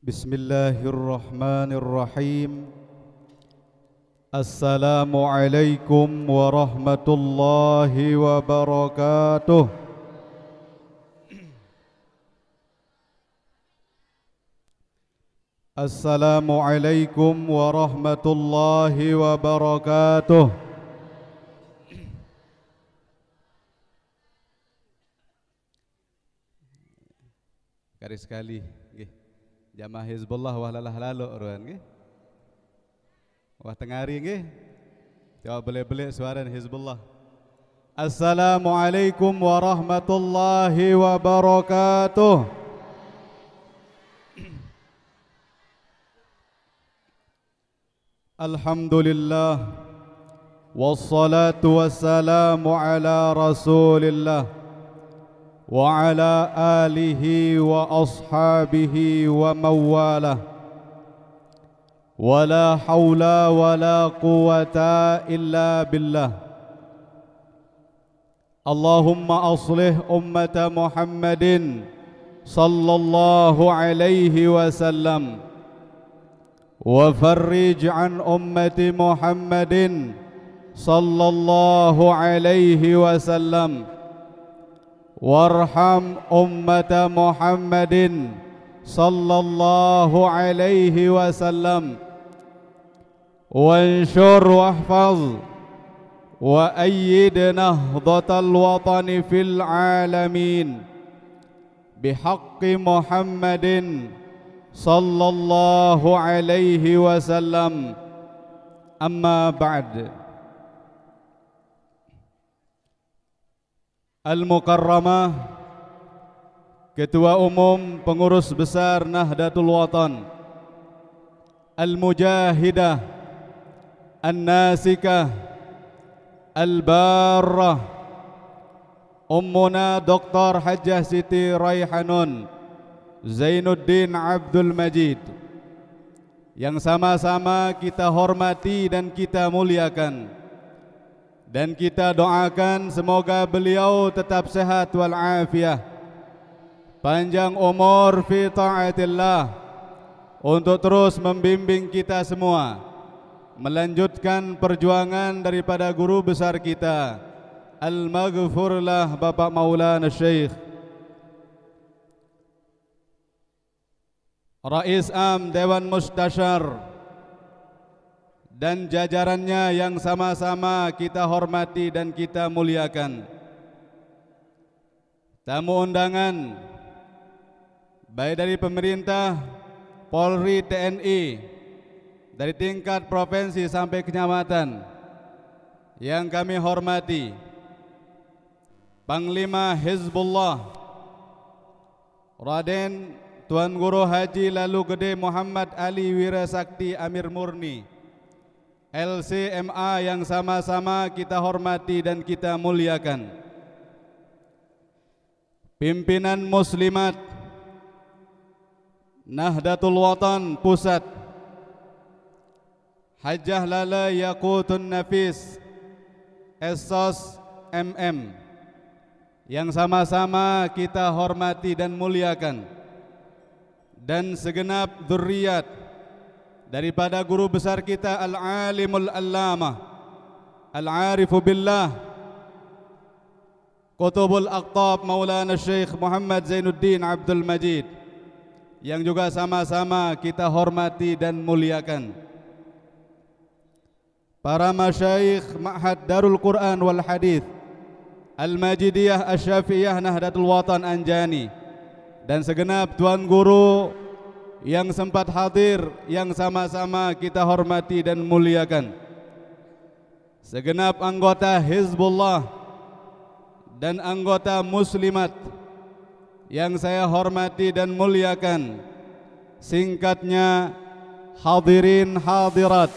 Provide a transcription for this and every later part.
Bismillahirrahmanirrahim. Assalamualaikum warahmatullahi wabarakatuh. Assalamualaikum warahmatullahi wabarakatuh. Kali sekali nggih. Jamaah Hizbullah wah lalah lalu ruan nggih. Wah tengari nggih. Coba beli-beli suara Hizbullah. Assalamualaikum warahmatullahi wabarakatuh. Alhamdulillah wassalatu wassalamu ala Rasulillah wa ala alihi wa ashabihi wa mawalah. Wala hawla wala quwata illa billah. Allahumma aslih ummata Muhammadin sallallahu alaihi wasallam wa farrij an ummati Muhammadin sallallahu alaihi wasallam warham ummata Muhammadin sallallahu alaihi wasallam wanshur wahfaz wa ayyid nahdatal watani fil alamin bihaqqi Muhammadin sallallahu alaihi wasallam. Amma ba'd. Al-Mukarramah Ketua Umum Pengurus Besar Nahdlatul Watan, Al-Mujahidah An-Nasikah Al-Barrah Ummuna Dr. Hajjah Siti Raihanun Zainuddin Abdul Majid, yang sama-sama kita hormati dan kita muliakan, dan kita doakan semoga beliau tetap sehat walafiat, panjang umur fi taatillah, untuk terus membimbing kita semua melanjutkan perjuangan daripada guru besar kita Al-Maghfurlah Bapak Maulana Syekh Rais Am Dewan Mustasyar dan jajarannya yang sama-sama kita hormati dan kita muliakan. Tamu undangan baik dari pemerintah, Polri, TNI, dari tingkat provinsi sampai kecamatan yang kami hormati, Panglima Hizbullah Raden Tuan Guru Haji Lalu Gede Muhammad Ali Wirasakti Amir Murni, LCMA yang sama-sama kita hormati dan kita muliakan, pimpinan muslimat Nahdlatul Watan Pusat, Hajjah Lala Yaqutun Nafis Essos MM, yang sama-sama kita hormati dan muliakan, dan segenap dzurriyyat daripada guru besar kita Al-Alimul Allamah Al-Arifu Billah Qutubul Aqtab Maulana Syekh Muhammad Zainuddin Abdul Majid, yang juga sama-sama kita hormati dan muliakan, para masyayikh Ma'had Darul Quran wal Hadith Al-Majidiyah Asy-Syafi'iyah Nahdlatul Watan Anjani, dan segenap tuan guru yang sempat hadir yang sama-sama kita hormati dan muliakan, segenap anggota Hizbullah dan anggota muslimat yang saya hormati dan muliakan, singkatnya hadirin hadirat,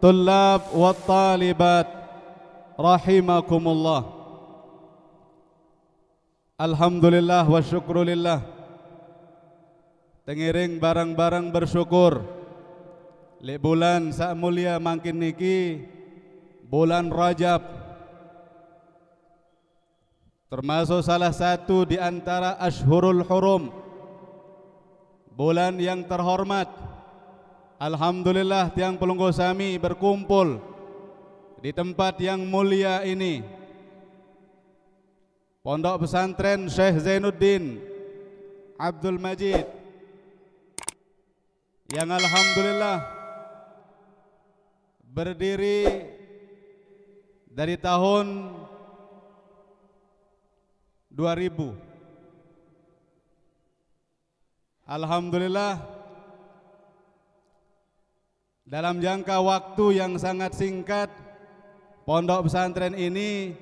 tullab wa talibat rahimakumullah. Alhamdulillah wa syukrulillah. Tengiring barang-barang bersyukur li bulan sak mulia mangkin niki, bulan Rajab, termasuk salah satu di antara Ashhurul Hurum, bulan yang terhormat. Alhamdulillah tiang pelunggu sami berkumpul di tempat yang mulia ini, Pondok Pesantren Syekh Zainuddin Abdul Majid, yang alhamdulillah berdiri dari tahun 2000. Alhamdulillah dalam jangka waktu yang sangat singkat, pondok pesantren ini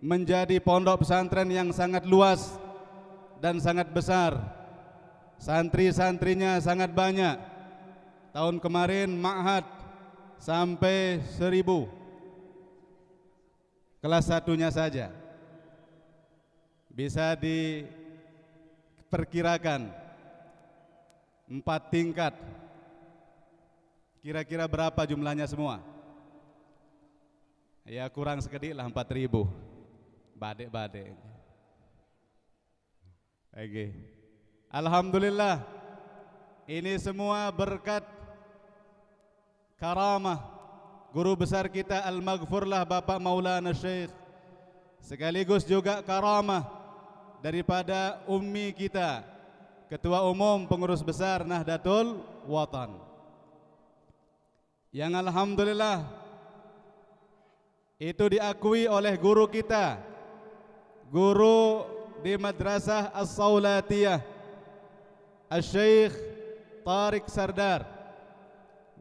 menjadi pondok pesantren yang sangat luas dan sangat besar. Santri-santrinya sangat banyak. Tahun kemarin ma'had sampai 1000. Kelas satunya saja bisa diperkirakan 4 tingkat. Kira-kira berapa jumlahnya semua? Ya kurang sekedik lah 4000. Badek-badek. Oke. Alhamdulillah, ini semua berkat karamah guru besar kita Al-Maghfurlah Bapak Maulana Syekh, sekaligus juga karamah daripada ummi kita, Ketua Umum Pengurus Besar Nahdlatul Watan, yang alhamdulillah itu diakui oleh guru kita, guru di Madrasah As-Saulatiyah, Al-Syekh Tariq Sardar.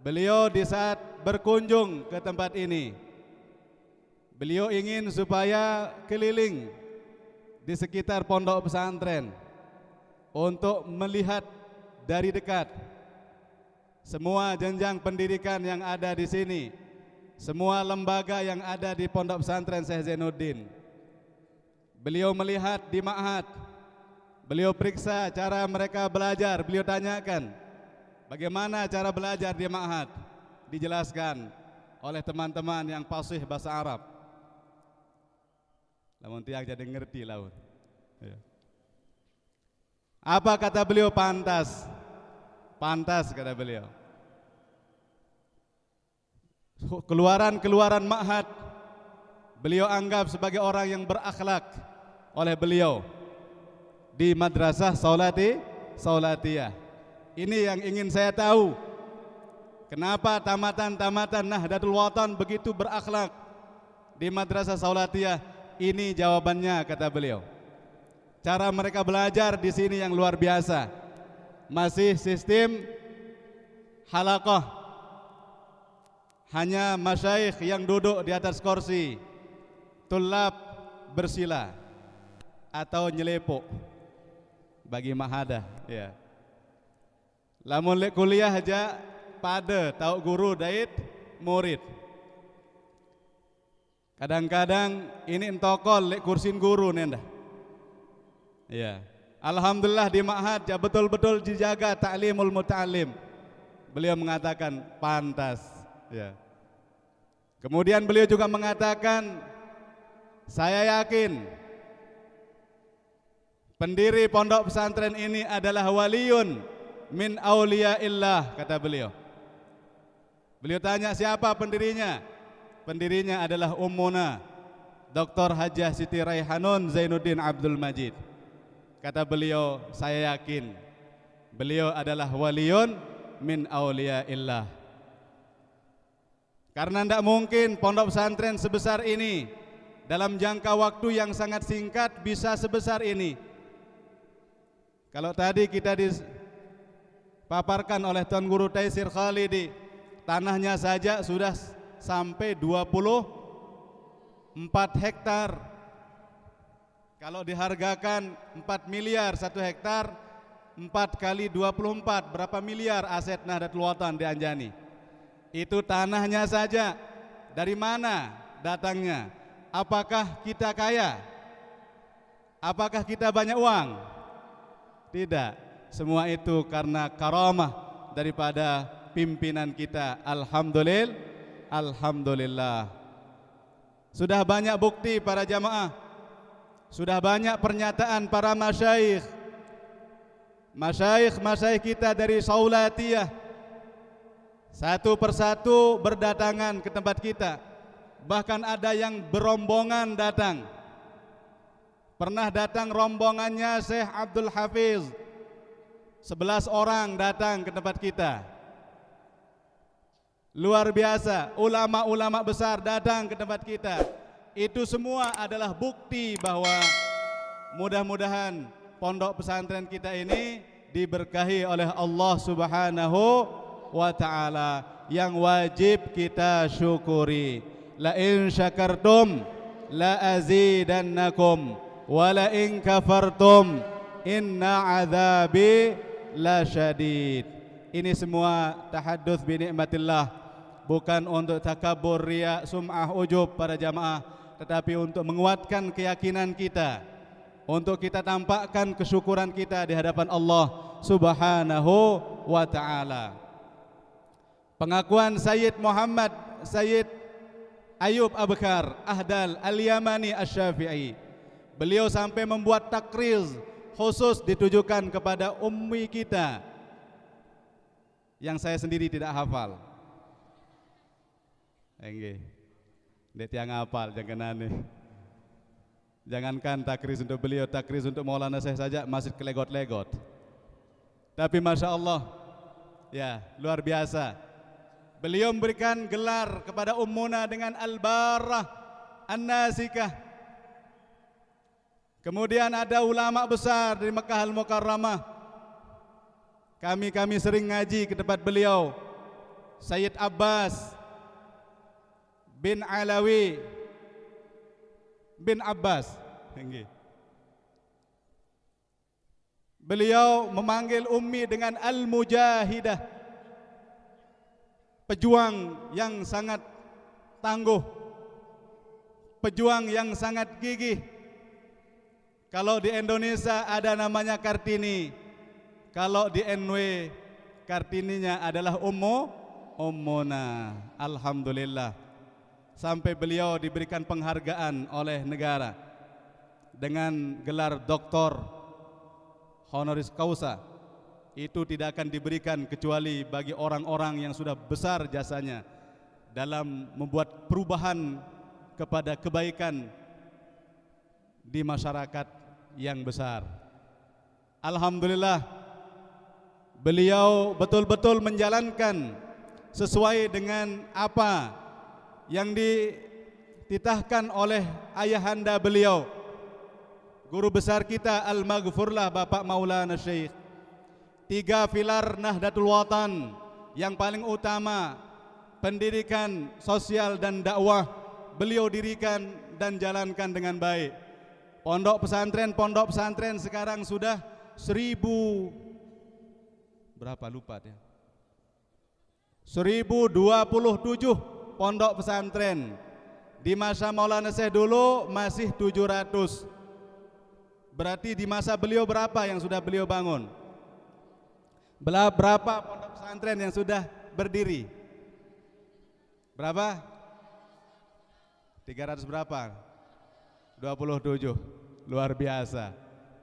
Beliau di saat berkunjung ke tempat ini, beliau ingin supaya keliling di sekitar pondok pesantren untuk melihat dari dekat semua jenjang pendidikan yang ada di sini, semua lembaga yang ada di pondok pesantren Syekh Zainuddin. Beliau melihat di ma'had, beliau periksa cara mereka belajar, beliau tanyakan bagaimana cara belajar di ma'had, dijelaskan oleh teman-teman yang fasih bahasa Arab. Lamun tiang jadi ngerti laun. Apa kata beliau? Pantas. Pantas kata beliau. Keluaran ma'had beliau anggap sebagai orang yang berakhlak oleh beliau di Madrasah Saulatiyah. Ini yang ingin saya tahu. Kenapa tamatan-tamatan Nahdlatul Watan begitu berakhlak di Madrasah Saulatiyah? Ini jawabannya kata beliau. Cara mereka belajar di sini yang luar biasa. Masih sistem halaqah. Hanya masyayikh yang duduk di atas kursi. Tulab bersila atau nyelepok bagi mahada, ya. Lamun lek kuliah aja pada tahu guru dait murid. Kadang-kadang ini entokol lek kursin guru nenda. Ya, alhamdulillah di ma'had ya betul-betul dijaga ta'limul muta'allim. Beliau mengatakan pantas, ya. Kemudian beliau juga mengatakan, saya yakin pendiri pondok pesantren ini adalah waliyun min auliyaillah, kata beliau. Beliau tanya siapa pendirinya? Pendirinya adalah Ummuna Dr. Hajjah Siti Raihanun Zainuddin Abdul Majid. Kata beliau, saya yakin beliau adalah waliyun min auliyaillah. Karena tidak mungkin pondok pesantren sebesar ini dalam jangka waktu yang sangat singkat bisa sebesar ini. Kalau tadi kita dipaparkan oleh Tuan Guru Taisir Khalidi, tanahnya saja sudah sampai 24 hektar. Kalau dihargakan 4 miliar 1 hektar, 4 kali 24 berapa miliar aset Nahdlatul Watan di Anjani. Itu tanahnya saja. Dari mana datangnya? Apakah kita kaya? Apakah kita banyak uang? Tidak. Semua itu karena karamah daripada pimpinan kita. Alhamdulillah. Sudah banyak bukti para jamaah, sudah banyak pernyataan para masyayikh, masyayikh kita dari Saulatiyah satu persatu berdatangan ke tempat kita. Bahkan ada yang berombongan datang. Pernah datang rombongannya Syekh Abdul Hafiz, 11 orang datang ke tempat kita. Luar biasa, ulama-ulama besar datang ke tempat kita. Itu semua adalah bukti bahwa mudah-mudahan pondok pesantren kita ini diberkahi oleh Allah Subhanahu wa ta'ala, yang wajib kita syukuri. La in syakartum la azidannakum wa la in kafartum inna azabi la syadid. Ini semua tahadduts bi nikmatillah, bukan untuk takabur, riya, sum'ah, ujub para jamaah, tetapi untuk menguatkan keyakinan kita, untuk kita tampakkan kesyukuran kita di hadapan Allah Subhanahu wa ta'ala. Pengakuan Sayyid Muhammad Sayyid Ayub Abkar Ahdal Al-Yamani Asy-Syafi'i, beliau sampai membuat takriz khusus ditujukan kepada ummi kita yang saya sendiri tidak hafal. Nggih. Ndek tiang hafal jangan aneh. Jangankan takriz untuk beliau, takriz untuk Maulana Syekh saja masih kelegot-legot. Tapi Masya Allah, ya luar biasa. Beliau memberikan gelar kepada ummuna dengan Al-Barrah An-Nasikah. Kemudian ada ulama besar dari Mekah Al-Mukarramah. Kami sering ngaji ke tempat beliau. Sayyid Abbas bin Alawi bin Abbas. Beliau memanggil ummi dengan Al-Mujahidah, pejuang yang sangat tangguh, pejuang yang sangat gigih. Kalau di Indonesia ada namanya Kartini, kalau di NW Kartininya adalah Ummuna. Alhamdulillah, sampai beliau diberikan penghargaan oleh negara dengan gelar doktor honoris causa. Itu tidak akan diberikan kecuali bagi orang-orang yang sudah besar jasanya dalam membuat perubahan kepada kebaikan di masyarakat yang besar. Alhamdulillah, beliau betul-betul menjalankan sesuai dengan apa yang dititahkan oleh ayahanda beliau, guru besar kita Al-Maghfurlah Bapak Maulana Syekh. 3 pilar Nahdlatul Watan yang paling utama, pendidikan, sosial dan dakwah, beliau dirikan dan jalankan dengan baik. Pondok pesantren sekarang sudah 1000 berapa lupa ya, 1027 pondok pesantren. Di masa Maulana Syekh dulu masih 700. Berarti di masa beliau berapa yang sudah beliau bangun? Berapa pondok pesantren yang sudah berdiri? Berapa? 300 berapa? 27. Luar biasa.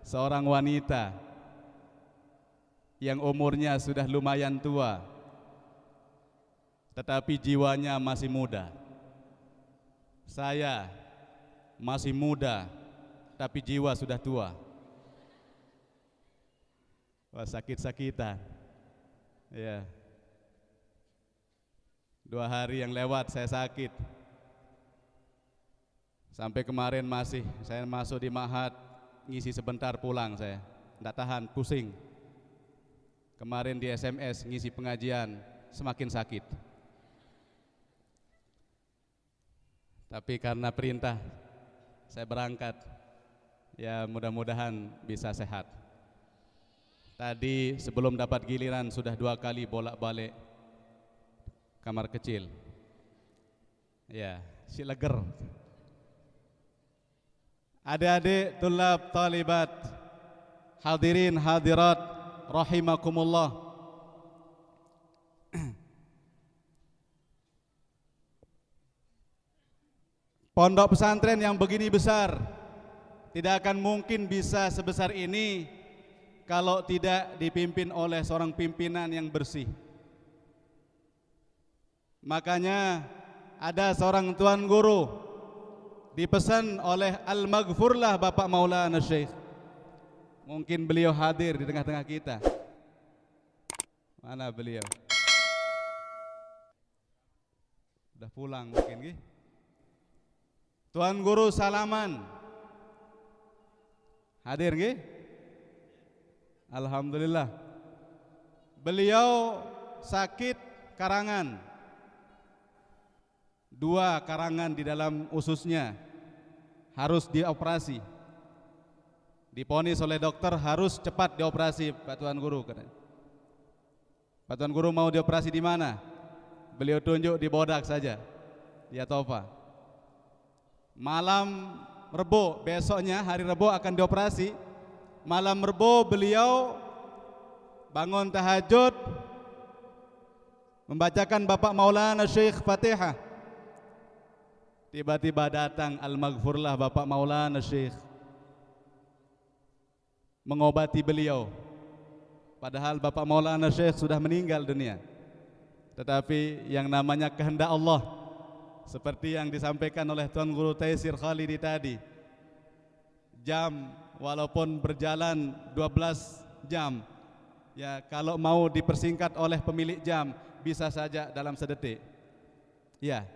Seorang wanita yang umurnya sudah lumayan tua, tetapi jiwanya masih muda. Saya masih muda, tapi jiwa sudah tua. Wah, sakit-sakitan. Ya. 2 hari yang lewat saya sakit. Sampai kemarin saya masuk di Ma'had, ngisi sebentar pulang saya. Enggak tahan, pusing. Kemarin di SMS ngisi pengajian, semakin sakit. Tapi karena perintah saya berangkat. Ya, mudah-mudahan bisa sehat. Tadi sebelum dapat giliran sudah 2 kali bolak-balik kamar kecil. Ya, si leger. Adik-adik, tulab, talibat, hadirin, hadirat, rahimakumullah. Pondok pesantren yang begini besar tidak akan mungkin bisa sebesar ini kalau tidak dipimpin oleh seorang pimpinan yang bersih. Makanya ada seorang tuan guru dipesan oleh Al-Maghfurlah Bapak Maulana Syekh. Mungkin beliau hadir di tengah-tengah kita. Mana beliau? Udah pulang mungkin. Tuan Guru Salaman hadir nggih? Alhamdulillah. Beliau sakit karangan, 2 karangan di dalam ususnya, harus dioperasi. Diponis oleh dokter harus cepat dioperasi, Pak Tuan Guru katanya. Pak Tuan Guru mau dioperasi di mana? Beliau tunjuk di Bodak saja, di Atofa. Malam Rebo, besoknya hari Rebo akan dioperasi. Malam Rebo beliau bangun tahajud, membacakan Bapak Maulana Syekh Fatihah. Tiba-tiba datang Al-Maghfurlah Bapak Maulana Syekh mengobati beliau. Padahal Bapak Maulana Syekh sudah meninggal dunia. Tetapi yang namanya kehendak Allah, seperti yang disampaikan oleh Tuan Guru Taisir Khalidi tadi, jam walaupun berjalan 12 jam, ya kalau mau dipersingkat oleh pemilik jam bisa saja dalam sedetik. Ya,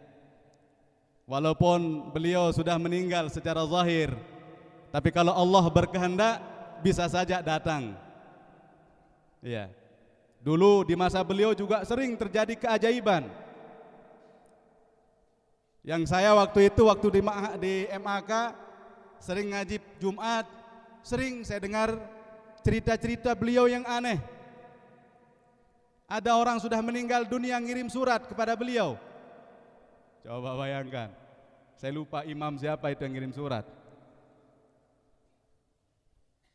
walaupun beliau sudah meninggal secara zahir, tapi kalau Allah berkehendak bisa saja datang. Ya, dulu di masa beliau juga sering terjadi keajaiban. Yang saya waktu itu di MAK sering ngaji Jumat, sering saya dengar cerita-cerita beliau yang aneh. Ada orang sudah meninggal dunia ngirim surat kepada beliau. Coba bayangkan, saya lupa imam siapa itu yang ngirim surat.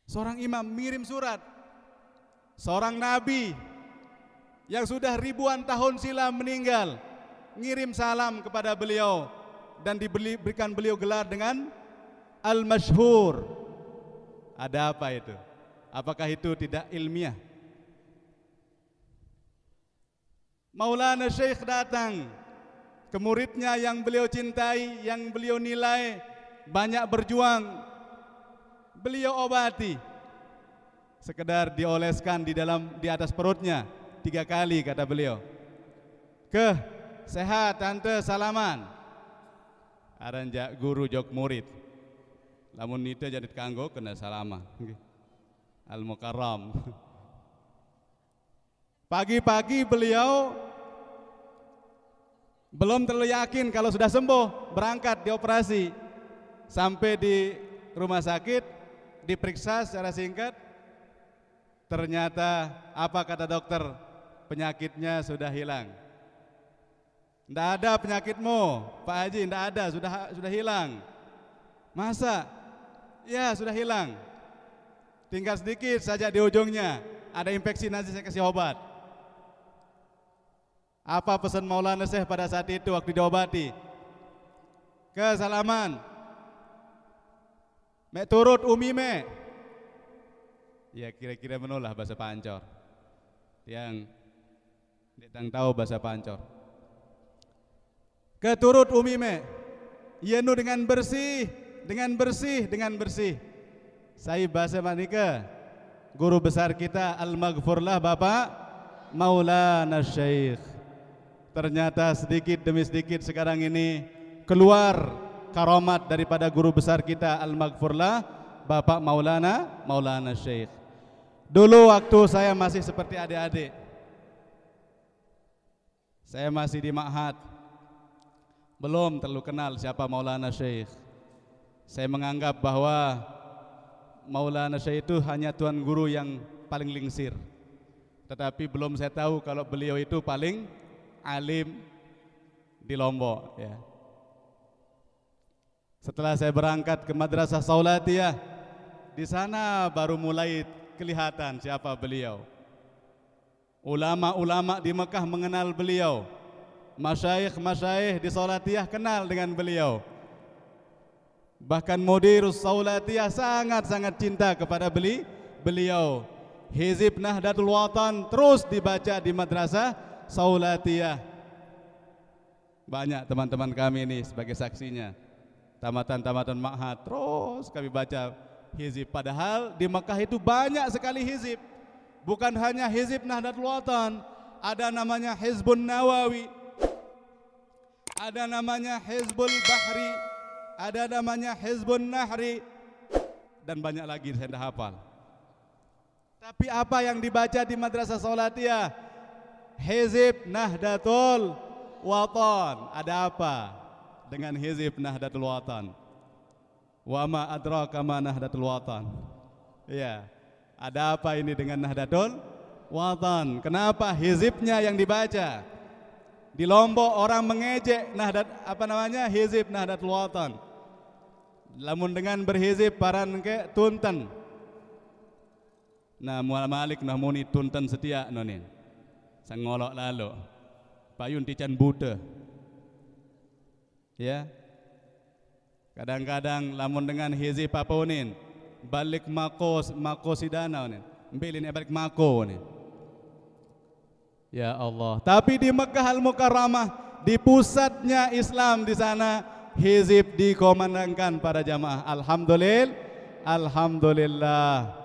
Seorang imam mengirim surat, seorang nabi yang sudah ribuan tahun silam meninggal, ngirim salam kepada beliau dan diberikan beliau gelar dengan Al-Masyhur. Ada apa itu? Apakah itu tidak ilmiah? Maulana Syekh datang ke muridnya yang beliau cintai, yang beliau nilai, banyak berjuang, beliau obati. Sekedar dioleskan di atas perutnya 3 kali kata beliau. Sehat tante Salaman. Aranjak guru jok murid. Lamun itu jadi kanggo kena salama. Al-Mukarram. Pagi-pagi beliau belum terlalu yakin kalau sudah sembuh, berangkat dioperasi. Sampai di rumah sakit, diperiksa secara singkat. Ternyata apa kata dokter? Penyakitnya sudah hilang. Tidak ada penyakitmu, Pak Haji, tidak ada, sudah hilang. Masa? Ya, sudah hilang. Tinggal sedikit saja di ujungnya, ada infeksi, nanti saya kasih obat. Apa pesan Maulana Syekh pada saat itu waktu diobati? Kesalaman. Mek turut umi me. Ya kira-kira menolak bahasa Pancor. Yang tidak tahu bahasa Pancor. Keturut umi me. Yenu dengan bersih, dengan bersih, dengan bersih. Saya bahasa manika. Guru besar kita Al-Maghfurlah Bapak Maulana Syekh. Ternyata sedikit demi sedikit sekarang ini keluar karamat daripada guru besar kita Al-Maghfurlah Bapak Maulana Syekh. Dulu waktu saya masih seperti adik-adik, saya masih di Ma'had, belum terlalu kenal siapa Maulana Syekh. Saya menganggap bahwa Maulana Syekh itu hanya tuan guru yang paling lingsir. Tetapi belum saya tahu kalau beliau itu paling alim di Lombok ya. Setelah saya berangkat ke Madrasah Saulatiyah, di sana baru mulai kelihatan siapa beliau. Ulama-ulama di Mekah mengenal beliau. Masyayikh di Saulatiyah kenal dengan beliau. Bahkan Mudirus Saulatiyah sangat-sangat cinta kepada beliau. Hizib Nahdlatul Watan terus dibaca di Madrasah Saulatiyah. Banyak teman-teman kami ini sebagai saksinya. Tamatan-tamatan ma'had terus kami baca hizib. Padahal di Mekah itu banyak sekali hizib. Bukan hanya hizib Nahdlatul Watan, ada namanya Hizbun Nawawi, ada namanya Hizbul Bahri, ada namanya Hizbun Nahri, dan banyak lagi saya tidak hafal. Tapi apa yang dibaca di Madrasah Saulatiyah? Hizib Nahdlatul Watan. Ada apa dengan Hizib Nahdlatul Watan? Wa ma adraka ma Nahdlatul Watan. Ya, ada apa ini dengan Nahdlatul Watan? Kenapa hizibnya yang dibaca? Di Lombok orang mengejek Hizib Nahdlatul Watan. Lamun dengan berhizib paran ke tunten. Nah, mual malik nah muni tunten setia nonin. Sangolok lalu. Payun tican Buddha. Ya. Kadang-kadang lamun dengan hizib apa unin? Balik makosidana unin. Bilin balik mako unin. Ya Allah. Tapi di Mekah Al-Mukarramah, di pusatnya Islam di sana, hizib dikomandangkan para jamaah. Alhamdulillah.